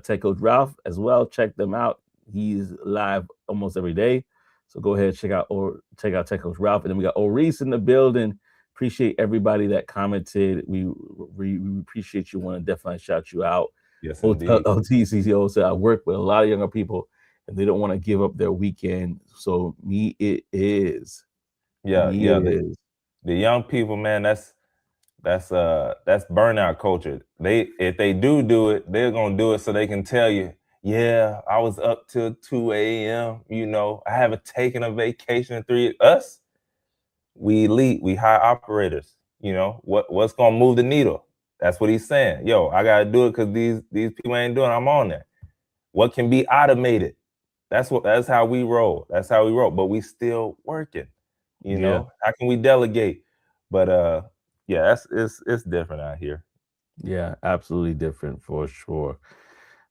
Tech Coach Ralph as well. Check them out. He's live almost every day. So go ahead and check out Tech Coach Ralph. And then we got Oris in the building. Appreciate everybody that commented. We appreciate you. Want to definitely shout you out. Yes, OTCCO said I work with a lot of younger people and they don't want to give up their weekend. So me, it is. Yeah, the young people, man, that's burnout culture. If they do it, they're gonna do it so they can tell you, yeah, I was up till 2 a.m. You know, I haven't taken a vacation in 3 years. Us, we elite, we high operators. You know, what's gonna move the needle? That's what he's saying. Yo, I gotta do it because these people ain't doing it. I'm on there. What can be automated? That's how we roll. That's how we roll. But we still working. You know, how can we delegate? But yeah, it's different out here. Yeah, absolutely different for sure.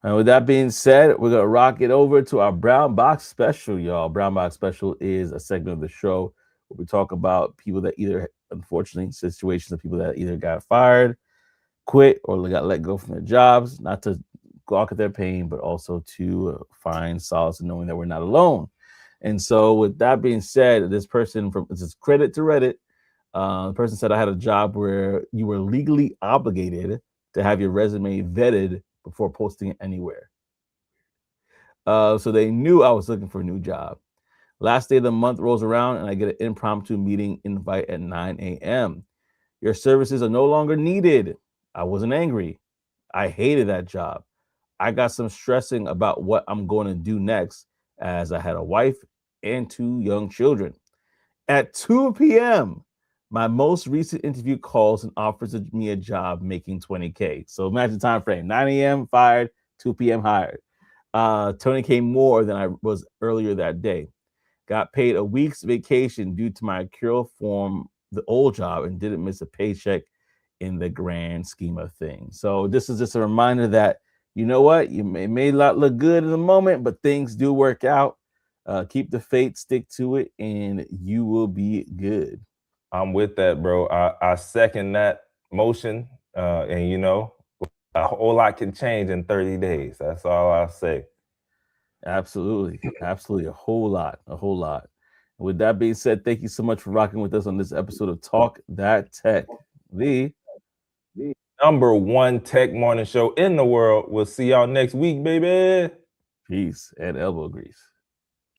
And with that being said, we're gonna rock it over to our Brown Box Special, y'all. Brown Box Special is a segment of the show where we talk about people that either, unfortunately, situations of people that either got fired, quit, or got let go from their jobs, not to gawk at their pain, but also to find solace in knowing that we're not alone. And so, with that being said, this person this is credit to Reddit. The person said, I had a job where you were legally obligated to have your resume vetted before posting it anywhere. So they knew I was looking for a new job. Last day of the month rolls around and I get an impromptu meeting invite at 9 a.m. Your services are no longer needed. I wasn't angry. I hated that job. I got some stressing about what I'm going to do next, as I had a wife and 2 young children. At 2 p.m., my most recent interview calls and offers me a job making $20K. So imagine time frame: 9 a.m. fired, 2 p.m. hired. $20K more than I was earlier that day. Got paid a week's vacation due to my cure from the old job and didn't miss a paycheck in the grand scheme of things. So this is just a reminder that, you know what, it may not look good in the moment, but things do work out. Keep the faith, stick to it, and you will be good. I'm with that, bro. I second that motion. And you know, a whole lot can change in 30 days. That's all I'll say. Absolutely. Absolutely. A whole lot. With that being said, thank you so much for rocking with us on this episode of Talk That Tech, the #1 tech morning show in the world. We'll see y'all next week, baby. Peace and elbow grease.